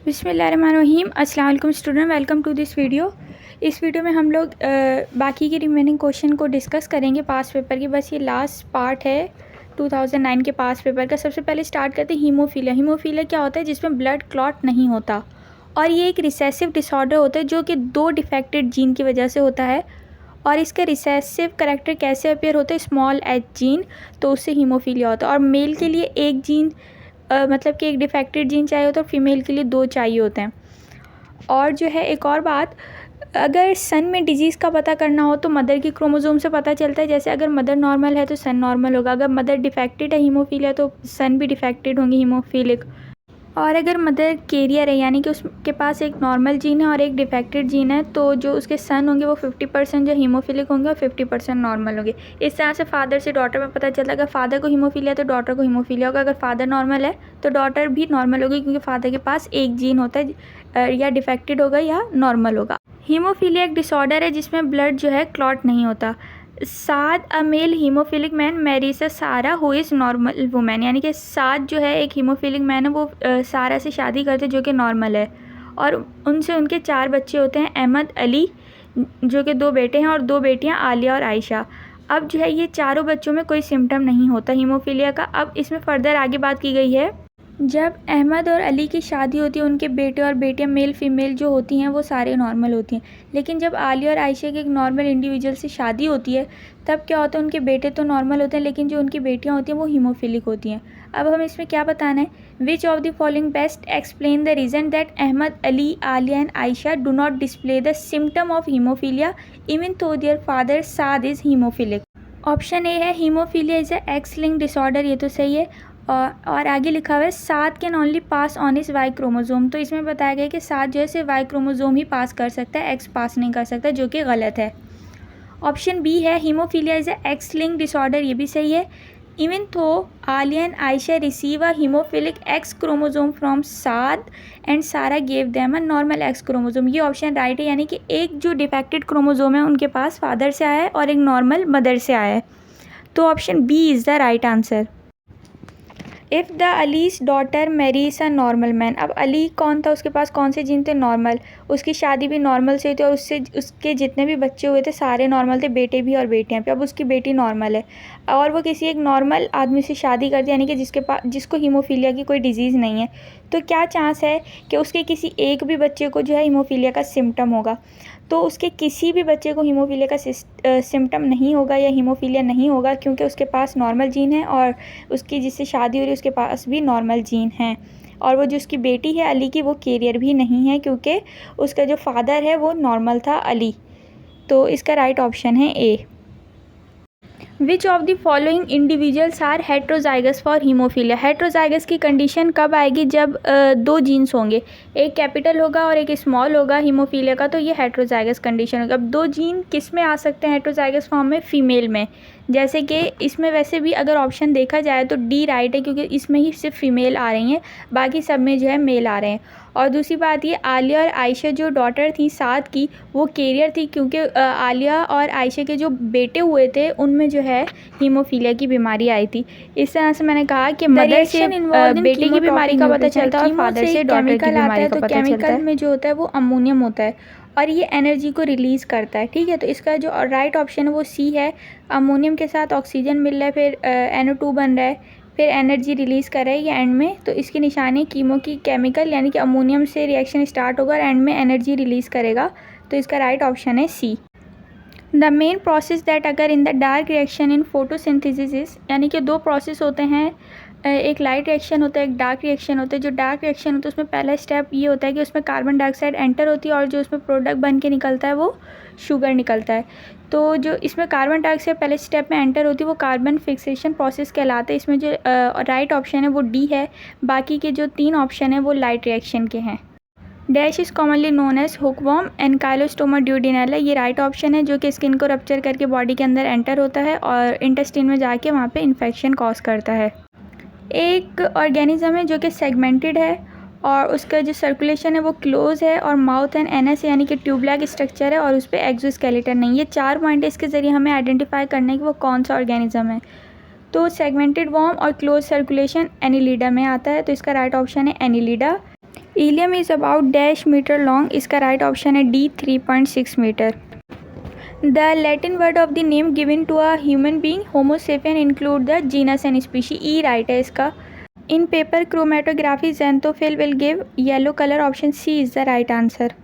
बिस्मिल्लाहिर्रहमानिर्रहीम। अस्सलाम वालेकुम student, welcome to this video. इस वीडियो में हम लोग बाकी के रिमेनिंग क्वेश्चन को डिस्कस करेंगे पास पेपर की। बस ये लास्ट पार्ट है 2009 के पास पेपर का। सबसे पहले स्टार्ट करते हैं हीमोफीलिया। हीमोफीलिया क्या होता है? जिसमें ब्लड क्लॉट नहीं होता, और ये एक रिसेसिव डिसऑर्डर होता है जो कि 2 डिफेक्टेड जीन की वजह से होता है। और इसका रिसेसिव करेक्टर कैसे अपेयर होता है? स्मॉल एच जीन, तो उससे हीमोफीलिया होता है। और मेल के लिए एक जीन मतलब कि एक डिफेक्टेड जीन चाहिए होता है, फीमेल के लिए 2 चाहिए होते हैं। और जो है एक और बात, अगर सन में डिजीज़ का पता करना हो तो मदर की क्रोमोसोम से पता चलता है। जैसे अगर मदर नॉर्मल है तो सन नॉर्मल होगा, अगर मदर डिफेक्टेड है हीमोफीलिया तो सन भी डिफेक्टेड होंगी हीमोफीलिक। और अगर मदर कैरियर है यानी कि उसके पास एक नॉर्मल जीन है और एक डिफेक्टेड जीन है, तो जो उसके सन होंगे वो 50% जो हीमोफिलिक होंगे और 50% नॉर्मल होंगे। इस तरह से फादर से डॉटर में पता चलता है। अगर फादर को हीमोफीलिया तो डॉटर को हीमोफीलिया होगा। अगर फादर नॉर्मल है तो डॉटर भी नॉर्मल होगी, क्योंकि फादर के पास एक जीन होता है, या डिफेक्टेड होगा या नॉर्मल होगा। हीमोफीलिया एक डिसऑर्डर है जिसमें ब्लड जो है क्लॉट नहीं होता। Saad a male haemophilic man marries a Sara who is normal women, यानी कि साद जो है एक हीमोफिलिक मैन है, वो सारा से शादी करते जो कि नॉर्मल है। और उनसे उनके 4 बच्चे होते हैं, अहमद, अली जो कि 2 बेटे हैं, और 2 बेटियां आलिया और आयशा। अब जो है ये चारों बच्चों में कोई सिम्टम नहीं होता हीमोफीलिया का। अब इसमें फर्दर आगे बात की गई है, जब अहमद और अली की शादी होती है, उनके बेटे और बेटियां मेल फीमेल जो होती हैं वो सारे नॉर्मल होती हैं। लेकिन जब आलिया और आयशा की एक नॉर्मल इंडिविजुअल से शादी होती है, तब क्या होता है, उनके बेटे तो नॉर्मल होते हैं लेकिन जो उनकी बेटियां होती हैं वो हीमोफिलिक होती हैं। अब हम इसमें क्या बताना है, which of the following best explain the reason that Ahmad, Ali, Aliya and Ayesha do not display the symptom of haemophilia even though their father Saad is haemophilic. Option A है haemophilia is a X link disorder, ये तो सही है। और आगे लिखा हुआ है सात कैन ओनली पास ऑन इस वाई क्रोमोजोम, तो इसमें बताया गया है कि सात जो है सिर्फ वाई क्रोमोजोम ही पास कर सकता है, एक्स पास नहीं कर सकता, जो कि गलत है। ऑप्शन बी है haemophilia is a X link disorder, ये भी सही है। Even though Aliya and Ayesha receive a haemophilic X chromosome from Saad and Sara gave them a normal X chromosome, ये ऑप्शन राइट है। यानी कि एक जो डिफेक्टेड क्रोमोजोम है उनके पास फादर से आया है और एक नॉर्मल मदर से आया है, तो option B is the right answer. If the Ali's daughter marries a normal man, अब अली कौन था, उसके पास कौन से जीन थे? नॉर्मल। उसकी शादी भी नॉर्मल से थे और उससे उसके जितने भी बच्चे हुए थे सारे नॉर्मल थे, बेटे भी और बेटियाँ भी। अब उसकी बेटी नॉर्मल है और वो किसी एक नॉर्मल आदमी से शादी करती है, यानी कि जिसको हीमोफीलिया की कोई डिजीज़ नहीं है, तो क्या चांस है कि उसके किसी एक भी बच्चे को जो है हीमोफीलिया का सिम्टम होगा? तो उसके किसी भी बच्चे को हीमोफीलिया का सिम्टम नहीं होगा या हीमोफीलिया नहीं होगा, क्योंकि उसके पास नॉर्मल जीन है और उसकी जिससे शादी हो रही है उसके पास भी नॉर्मल जीन है। और वो जो उसकी बेटी है अली की, वो कैरियर भी नहीं है, क्योंकि उसका जो फादर है वो नॉर्मल था, अली। तो इसका राइट ऑप्शन है A. Which of the following individuals are heterozygous for haemophilia? Heterozygous की कंडीशन कब आएगी? जब 2 जीन्स होंगे, एक कैपिटल होगा और एक स्मॉल होगा हीमोफीलिया का, तो ये हेट्रोजाइगस कंडीशन होगा। अब 2 जीन किस में आ सकते हैं हेट्रोजाइगस फॉर्म में? फीमेल में। जैसे कि इसमें वैसे भी अगर ऑप्शन देखा जाए तो डी राइट है, क्योंकि इसमें ही सिर्फ फीमेल आ रही हैं, बाकी सब में जो है मेल आ रहे हैं। और दूसरी बात ये, आलिया और आयशा जो डॉटर थी साद की, वो कैरियर थी, क्योंकि आलिया और आयशा के जो बेटे हुए थे उनमें जो है हीमोफीलिया की बीमारी आई थी। इस तरह से मैंने कहा कि मदर से बेटे की बीमारी का पता चलता है और फादर से डॉटर की बीमारी का पता चलता है। में जो होता है वो अमोनियम होता है और ये एनर्जी को रिलीज़ करता है, ठीक है। तो इसका जो राइट ऑप्शन है वो सी है। अमोनियम के साथ ऑक्सीजन मिल रहा है, फिर NO2 बन रहा है, फिर एनर्जी रिलीज़ कर रहा है ये एंड में। तो इसकी निशानी कीमो की केमिकल, यानी कि अमोनियम से रिएक्शन स्टार्ट होगा और एंड में एनर्जी रिलीज़ करेगा, तो इसका राइट ऑप्शन है सी। द मेन प्रोसेस दैट अगर in the dark reaction in photosynthesis is, यानी कि 2 प्रोसेस होते हैं, एक लाइट रिएक्शन होता है, एक डार्क रिएक्शन होता है। जो डार्क रिएक्शन होता है उसमें पहला स्टेप ये होता है कि उसमें कार्बन डाइऑक्साइड एंटर होती है और जो उसमें प्रोडक्ट बन के निकलता है वो शुगर निकलता है। तो जो इसमें कार्बन डाइऑक्साइड पहले स्टेप में एंटर होती है वो कार्बन फिक्सेशन प्रोसेस कहलाता है। इसमें जो राइट ऑप्शन है वो डी है, बाकी के जो 3 ऑप्शन है वो लाइट रिएक्शन के हैं। Dash is commonly known as hookworm Ancylostoma duodenale, ये राइट ऑप्शन है, जो कि स्किन को रप्चर करके बॉडी के अंदर एंटर होता है और इंटेस्टाइन में जाके वहाँ पे इन्फेक्शन कॉज करता है। एक ऑर्गेनिज्म है जो कि सेगमेंटेड है और उसका जो सर्कुलेशन है वो क्लोज है और माउथ एंड एनस यानी कि ट्यूब लाइक स्ट्रक्चर है और उस पर एक्सोस्केलेटन नहीं। ये 4 पॉइंट इसके ज़रिए हमें आइडेंटिफाई करना है कि वो कौन सा ऑर्गेनिज्म है। तो सेगमेंटेड वॉर्म और क्लोज सर्कुलेशन एनिलिडा में आता है, तो इसका राइट ऑप्शन है Annelida. Ileum is about dash metre long, इसका राइट ऑप्शन है D 3.6 metre. The Latin word of the name given to a human being homo sapien include the genus and species, E right है इसका। In paper chromatography xanthophyll will give yellow colour, option C is the right answer.